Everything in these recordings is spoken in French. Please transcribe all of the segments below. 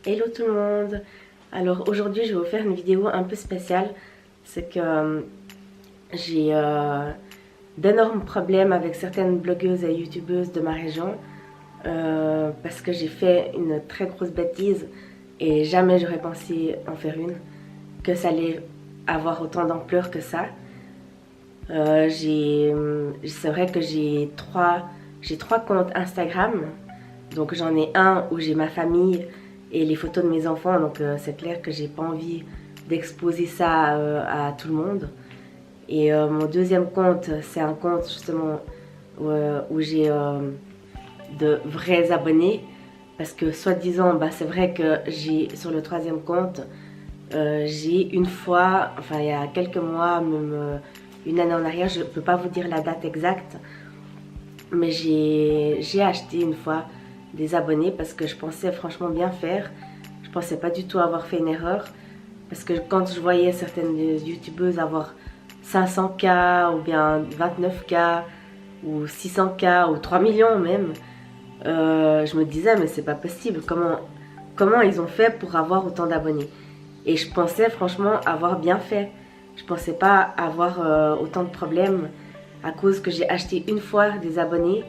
Hello tout le monde. Alors aujourd'hui je vais vous faire une vidéo un peu spéciale. C'est que j'ai d'énormes problèmes avec certaines blogueuses et youtubeuses de ma région parce que j'ai fait une très grosse bêtise et jamais j'aurais pensé en faire une, que ça allait avoir autant d'ampleur que ça. C'est vrai que j'ai trois comptes Instagram. Donc j'en ai un où j'ai ma famille et les photos de mes enfants. Donc c'est clair que j'ai pas envie d'exposer ça à tout le monde. Et mon deuxième compte, c'est un compte justement où j'ai de vrais abonnés. Parce que soi-disant, bah, c'est vrai que j'ai sur le troisième compte, j'ai une fois, enfin il y a quelques mois, même une année en arrière, je ne peux pas vous dire la date exacte, mais j'ai acheté une fois des abonnés parce que je pensais franchement bien faire. Je pensais pas du tout avoir fait une erreur. Parce que quand je voyais certaines youtubeuses avoir 500K ou bien 29K ou 600K ou 3 millions même, je me disais mais c'est pas possible. Comment ils ont fait pour avoir autant d'abonnés? Et je pensais franchement avoir bien fait. Je pensais pas avoir autant de problèmes à cause que j'ai acheté une fois des abonnés.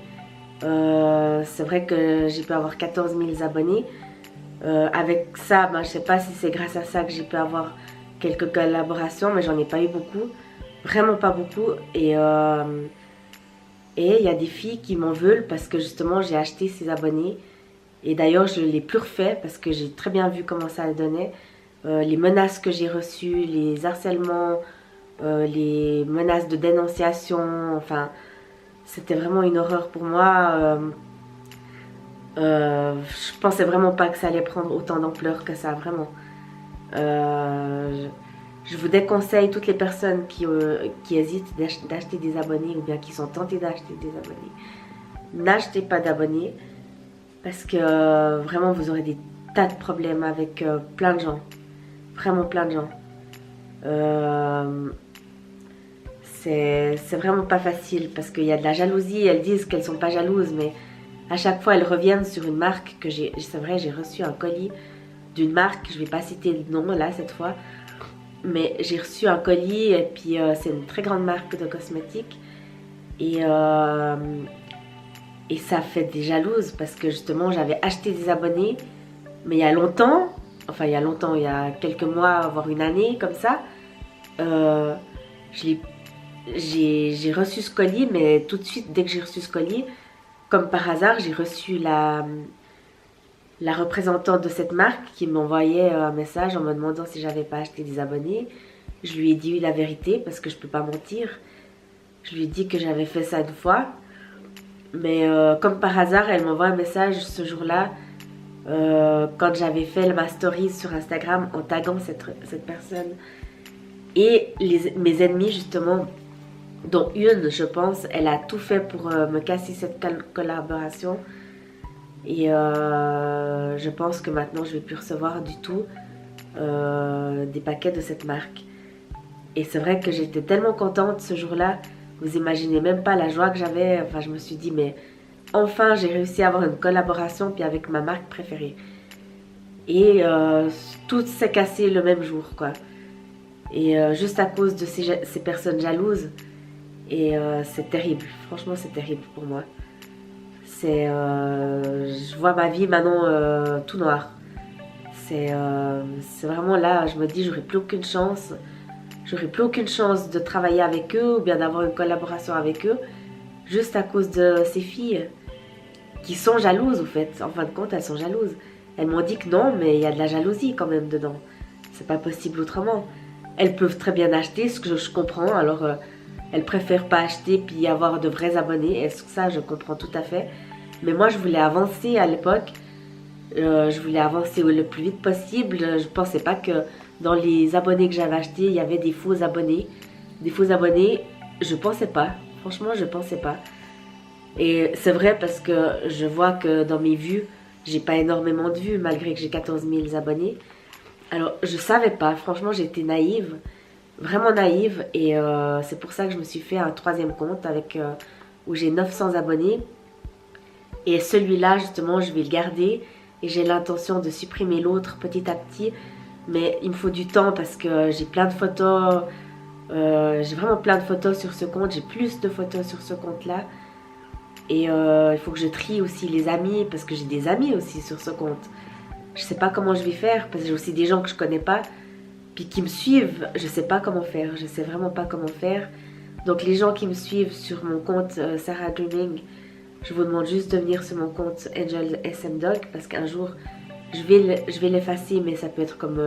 C'est vrai que j'ai pu avoir 14 000 abonnés. Avec ça, ben, je sais pas si c'est grâce à ça que j'ai pu avoir quelques collaborations, mais j'en ai pas eu beaucoup. Vraiment pas beaucoup. Et il y a des filles qui m'en veulent parce que justement j'ai acheté ces abonnés. Et d'ailleurs, je ne l'ai plus refait parce que j'ai très bien vu comment ça donnait. Les menaces que j'ai reçues, les harcèlements, les menaces de dénonciation, enfin, c'était vraiment une horreur pour moi. Je pensais vraiment pas que ça allait prendre autant d'ampleur que ça, vraiment. Je vous déconseille toutes les personnes qui hésitent d'acheter des abonnés ou bien qui sont tentées d'acheter des abonnés. N'achetez pas d'abonnés parce que vraiment vous aurez des tas de problèmes avec plein de gens. Vraiment plein de gens. C'est vraiment pas facile parce qu'il y a de la jalousie. Elles disent qu'elles sont pas jalouses, mais à chaque fois elles reviennent sur une marque que c'est vrai, j'ai reçu un colis d'une marque, je vais pas citer le nom là cette fois, mais j'ai reçu un colis et puis c'est une très grande marque de cosmétiques et ça fait des jalouses parce que justement j'avais acheté des abonnés, mais il y a longtemps, enfin il y a longtemps, il y a quelques mois, voire une année comme ça, euh, j'ai reçu ce colis, mais tout de suite dès que j'ai reçu ce colis, comme par hasard, j'ai reçu la représentante de cette marque qui m'envoyait un message en me demandant si j'avais pas acheté des abonnés. Je lui ai dit la vérité parce que je peux pas mentir. Je lui ai dit que j'avais fait ça une fois. Mais comme par hasard, elle m'envoie un message ce jour-là quand j'avais fait ma story sur Instagram en taguant cette personne. Et mes ennemis justement, dont une je pense, elle a tout fait pour me casser cette collaboration. Et je pense que maintenant je vais plus recevoir du tout des paquets de cette marque. Et c'est vrai que j'étais tellement contente ce jour-là. Vous imaginez même pas la joie que j'avais. Enfin, je me suis dit, mais enfin j'ai réussi à avoir une collaboration puis avec ma marque préférée. Et tout s'est cassé le même jour, quoi. Et juste à cause de ces personnes jalouses. Et c'est terrible. Franchement, c'est terrible pour moi. Je vois ma vie maintenant tout noir. C'est vraiment là, je me dis, j'aurais plus aucune chance. J'aurais plus aucune chance de travailler avec eux ou bien d'avoir une collaboration avec eux. Juste à cause de ces filles qui sont jalouses, au fait. En fin de compte, elles sont jalouses. Elles m'ont dit que non, mais il y a de la jalousie quand même dedans. C'est pas possible autrement. Elles peuvent très bien acheter, ce que je comprends. Alors, elles préfèrent pas acheter puis avoir de vrais abonnés. Et ça, je comprends tout à fait. Mais moi, je voulais avancer à l'époque. Je voulais avancer le plus vite possible. Je pensais pas que dans les abonnés que j'avais achetés, il y avait des faux abonnés. Des faux abonnés, je pensais pas. Franchement, je pensais pas. Et c'est vrai parce que je vois que dans mes vues, j'ai pas énormément de vues malgré que j'ai 14 000 abonnés. Alors, je savais pas. Franchement, j'étais naïve. Vraiment naïve. Et c'est pour ça que je me suis fait un troisième compte avec où j'ai 900 abonnés. Et celui-là, justement, je vais le garder et j'ai l'intention de supprimer l'autre petit à petit. Mais il me faut du temps parce que j'ai plein de photos, j'ai vraiment plein de photos sur ce compte, j'ai plus de photos sur ce compte-là. Et il faut que je trie aussi les amis parce que j'ai des amis aussi sur ce compte. Je sais pas comment je vais faire parce que j'ai aussi des gens que je connais pas puis qui me suivent. Je sais pas comment faire, je sais vraiment pas comment faire. Donc les gens qui me suivent sur mon compte Sarah Dreaming, je vous demande juste de venir sur mon compte Angel SM Dog parce qu'un jour je vais l'effacer, mais ça peut être comme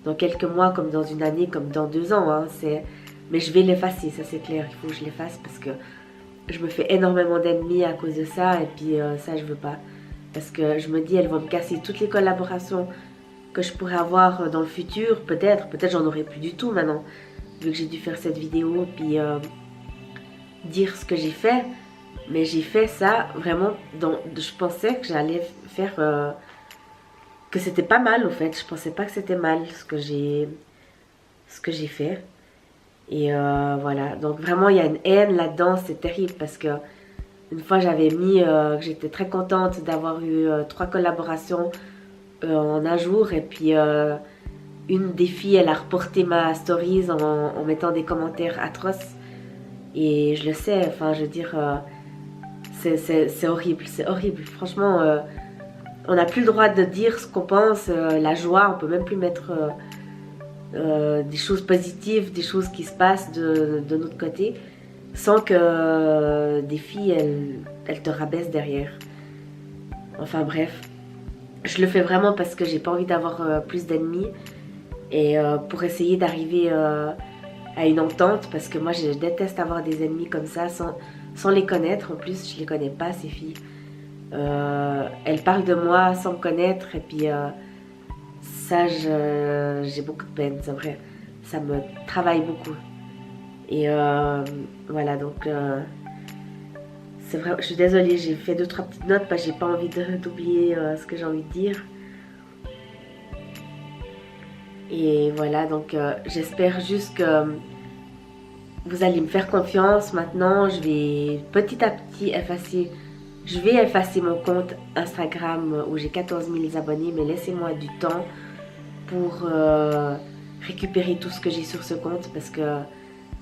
dans quelques mois, comme dans une année, comme dans 2 ans. Hein, mais je vais l'effacer, ça c'est clair. Il faut que je l'efface parce que je me fais énormément d'ennemis à cause de ça. Et puis ça, je veux pas. Parce que je me dis, elles vont me casser toutes les collaborations que je pourrais avoir dans le futur. Peut-être j'en aurai plus du tout maintenant. Vu que j'ai dû faire cette vidéo, puis dire ce que j'ai fait. Mais j'ai fait ça vraiment, je pensais que j'allais faire... que c'était pas mal au fait, je pensais pas que c'était mal ce que j'ai fait. Et voilà, donc vraiment il y a une haine là-dedans, c'est terrible parce que une fois j'avais mis que j'étais très contente d'avoir eu 3 collaborations en un jour et puis une des filles elle a reporté ma stories en mettant des commentaires atroces et je le sais, enfin je veux dire c'est horrible, franchement on n'a plus le droit de dire ce qu'on pense, la joie, on peut même plus mettre des choses positives, des choses qui se passent de notre côté, sans que des filles, elles te rabaissent derrière. Enfin bref, je le fais vraiment parce que j'ai pas envie d'avoir plus d'ennemis et pour essayer d'arriver à une entente, parce que moi je déteste avoir des ennemis comme ça sans les connaître. En plus, je les connais pas ces filles. Elle parle de moi sans me connaître et puis ça j'ai beaucoup de peine, c'est vrai, ça me travaille beaucoup et voilà donc c'est vrai, je suis désolée, j'ai fait 2-3 petites notes parce que j'ai pas envie d'oublier ce que j'ai envie de dire et voilà donc j'espère juste que vous allez me faire confiance. Maintenant je vais petit à petit effacer. Je vais effacer mon compte Instagram où j'ai 14 000 abonnés, mais laissez-moi du temps pour récupérer tout ce que j'ai sur ce compte parce que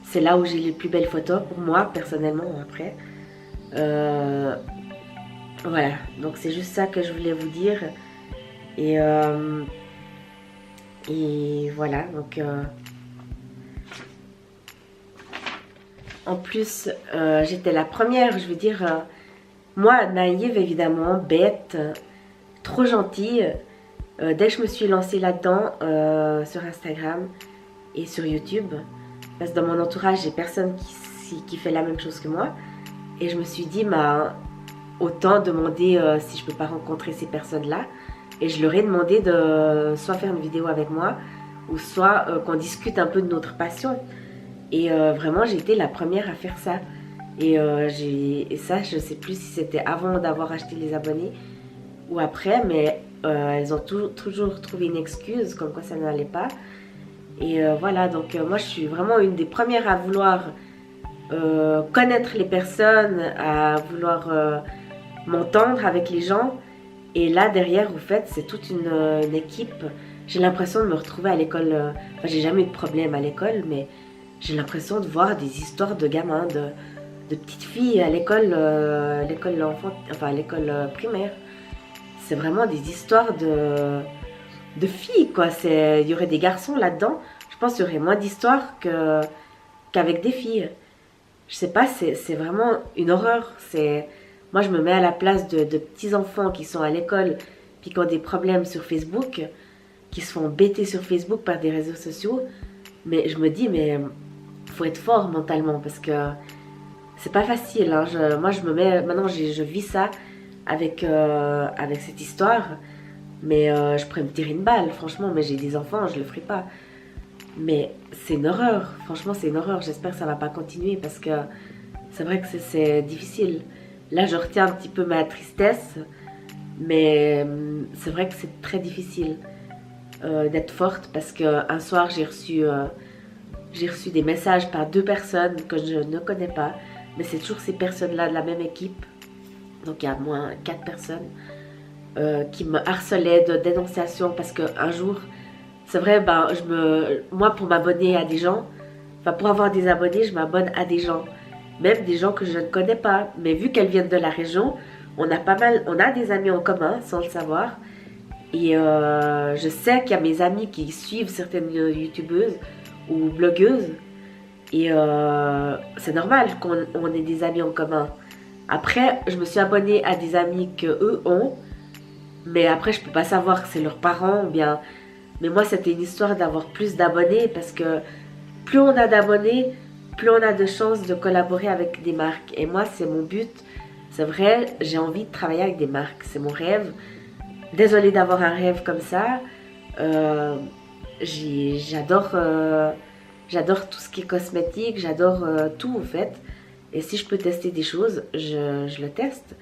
c'est là où j'ai les plus belles photos pour moi personnellement après. Voilà, donc c'est juste ça que je voulais vous dire et voilà donc en plus j'étais la première, je veux dire. Moi, naïve évidemment, bête, trop gentille, dès que je me suis lancée là-dedans, sur Instagram et sur YouTube, parce que dans mon entourage, j'ai personne qui fait la même chose que moi, et je me suis dit, bah, autant demander si je peux pas rencontrer ces personnes-là, et je leur ai demandé de soit faire une vidéo avec moi, ou soit qu'on discute un peu de notre passion, et vraiment, j'ai été la première à faire ça. Et ça, je sais plus si c'était avant d'avoir acheté les abonnés ou après, mais elles ont toujours trouvé une excuse comme quoi ça n'allait pas. Et voilà, donc moi je suis vraiment une des premières à vouloir connaître les personnes, à vouloir m'entendre avec les gens. Et là derrière, au fait, c'est toute une équipe. J'ai l'impression de me retrouver à l'école. Enfin, j'ai jamais eu de problème à l'école, mais j'ai l'impression de voir des histoires de gamins, de petites filles à l'école enfin à l'école primaire. C'est vraiment des histoires de filles quoi. Il y aurait des garçons là-dedans. Je pense qu'il y aurait moins d'histoires qu'avec des filles. Je sais pas, c'est vraiment une horreur. Moi je me mets à la place de petits enfants qui sont à l'école puis qui ont des problèmes sur Facebook, qui se font bêter sur Facebook par des réseaux sociaux. Mais je me dis mais faut être fort mentalement parce que c'est pas facile, hein. Moi je me mets, maintenant je vis ça avec cette histoire, mais je pourrais me tirer une balle, franchement, mais j'ai des enfants, je le ferai pas. Mais c'est une horreur, franchement c'est une horreur, j'espère que ça va pas continuer parce que c'est vrai que c'est difficile. Là je retiens un petit peu ma tristesse, mais c'est vrai que c'est très difficile d'être forte parce qu'un soir j'ai reçu des messages par 2 personnes que je ne connais pas. Mais c'est toujours ces personnes-là de la même équipe. Donc il y a au moins 4 personnes. qui me harcelaient de dénonciation parce qu'un jour, c'est vrai, ben, moi pour m'abonner à des gens, enfin pour avoir des abonnés, je m'abonne à des gens, même des gens que je ne connais pas, mais vu qu'elles viennent de la région, on a des amis en commun sans le savoir. Et je sais qu'il y a mes amis qui suivent certaines youtubeuses ou blogueuses. Et c'est normal qu'on ait des amis en commun. Après, je me suis abonnée à des amis que eux ont. Mais après, je peux pas savoir que c'est leurs parents ou bien. Mais moi, c'était une histoire d'avoir plus d'abonnés parce que plus on a d'abonnés, plus on a de chances de collaborer avec des marques. Et moi, c'est mon but. C'est vrai, j'ai envie de travailler avec des marques. C'est mon rêve. Désolée d'avoir un rêve comme ça. J'adore tout ce qui est cosmétique. J'adore tout en fait. Et si je peux tester des choses, je le teste.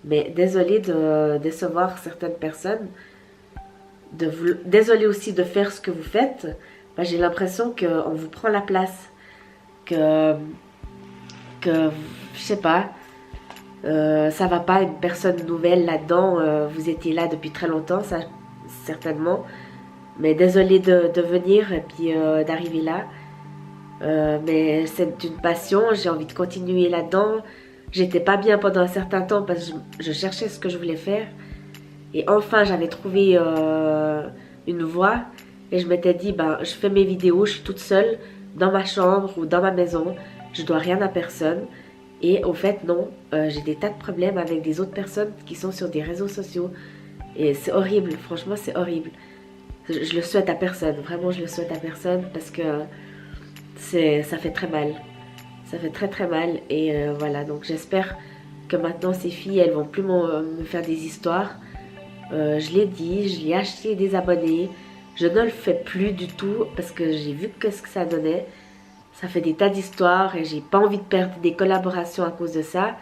Mais désolée de décevoir certaines personnes. Désolée aussi de faire ce que vous faites. Ben, j'ai l'impression qu'on vous prend la place. Que je sais pas. Ça va pas, une personne nouvelle là-dedans, vous étiez là depuis très longtemps, ça certainement, mais désolée de venir et puis d'arriver là, mais c'est une passion, j'ai envie de continuer là-dedans. J'étais pas bien pendant un certain temps parce que je cherchais ce que je voulais faire et enfin j'avais trouvé une voie et je m'étais dit, ben, je fais mes vidéos, je suis toute seule dans ma chambre ou dans ma maison, je dois rien à personne. Et au fait, non, j'ai des tas de problèmes avec des autres personnes qui sont sur des réseaux sociaux. Et c'est horrible, franchement, c'est horrible. Je le souhaite à personne, vraiment, je le souhaite à personne parce que ça fait très mal. Ça fait très très mal. Et voilà, donc j'espère que maintenant ces filles, elles vont plus me faire des histoires. Je l'ai dit, je l'ai acheté des abonnés. Je ne le fais plus du tout parce que j'ai vu ce que ça donnait. Ça fait des tas d'histoires et j'ai pas envie de perdre des collaborations à cause de ça.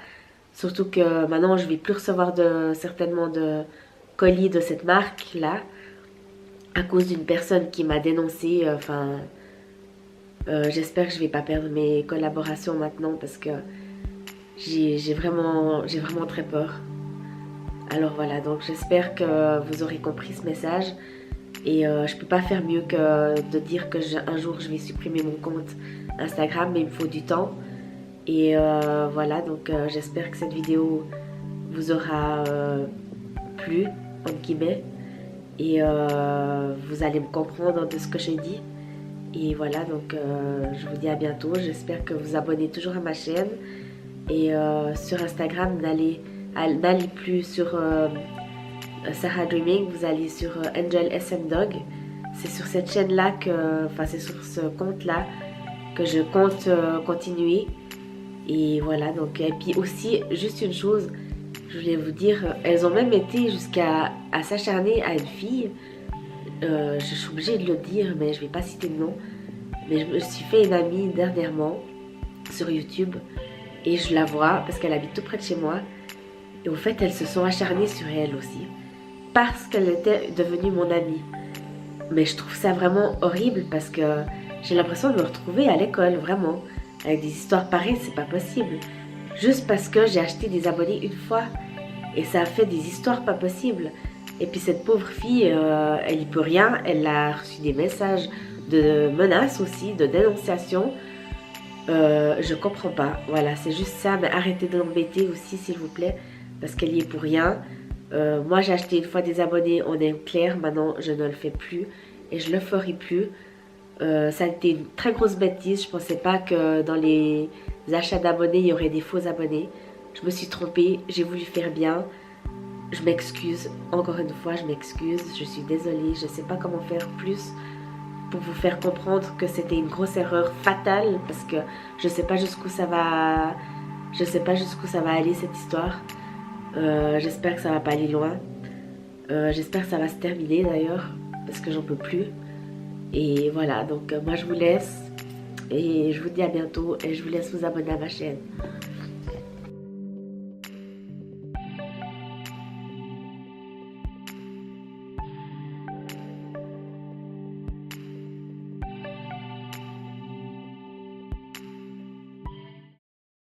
Surtout que maintenant je vais plus recevoir certainement de colis de cette marque-là. À cause d'une personne qui m'a dénoncé. J'espère que je vais pas perdre mes collaborations maintenant parce que j'ai vraiment très peur. Alors voilà, donc j'espère que vous aurez compris ce message. Et je peux pas faire mieux que de dire que un jour je vais supprimer mon compte Instagram, mais il me faut du temps. Et voilà, donc j'espère que cette vidéo vous aura plu, entre guillemets. Et vous allez me comprendre de ce que j'ai dit. Et voilà, donc je vous dis à bientôt. J'espère que vous abonnez toujours à ma chaîne. Et sur Instagram, n'allez plus sur Sarah Dreaming, vous allez sur Angel SM Dog. C'est sur cette chaîne-là c'est sur ce compte-là que je compte continuer. Et voilà, donc, et puis aussi, juste une chose, je voulais vous dire, elles ont même été jusqu'à s'acharner à une fille. Je suis obligée de le dire, mais je vais pas citer de nom. Mais je me suis fait une amie dernièrement sur YouTube et je la vois parce qu'elle habite tout près de chez moi. Et au fait, elles se sont acharnées sur elle aussi parce qu'elle était devenue mon amie. Mais je trouve ça vraiment horrible parce que j'ai l'impression de me retrouver à l'école, vraiment. Avec des histoires pareilles, c'est pas possible. Juste parce que j'ai acheté des abonnés une fois. Et ça a fait des histoires pas possibles. Et puis cette pauvre fille, elle y peut rien. Elle a reçu des messages de menaces aussi, de dénonciation. Je comprends pas. Voilà, c'est juste ça. Mais arrêtez de l'embêter aussi, s'il vous plaît. Parce qu'elle y est pour rien. Moi, j'ai acheté une fois des abonnés, on est clair. Maintenant, je ne le fais plus. Et je le ferai plus. Ça a été une très grosse bêtise. Je pensais pas que dans les achats d'abonnés, il y aurait des faux abonnés. Je me suis trompée. J'ai voulu faire bien. Je m'excuse. Encore une fois, je m'excuse. Je suis désolée. Je ne sais pas comment faire plus pour vous faire comprendre que c'était une grosse erreur fatale. Parce que je ne sais pas jusqu'où ça va... Je sais pas jusqu'où ça va aller cette histoire. J'espère que ça va pas aller loin. J'espère que ça va se terminer d'ailleurs. Parce que j'en peux plus. Et voilà, donc moi je vous laisse. Et je vous dis à bientôt. Et je vous laisse vous abonner à ma chaîne.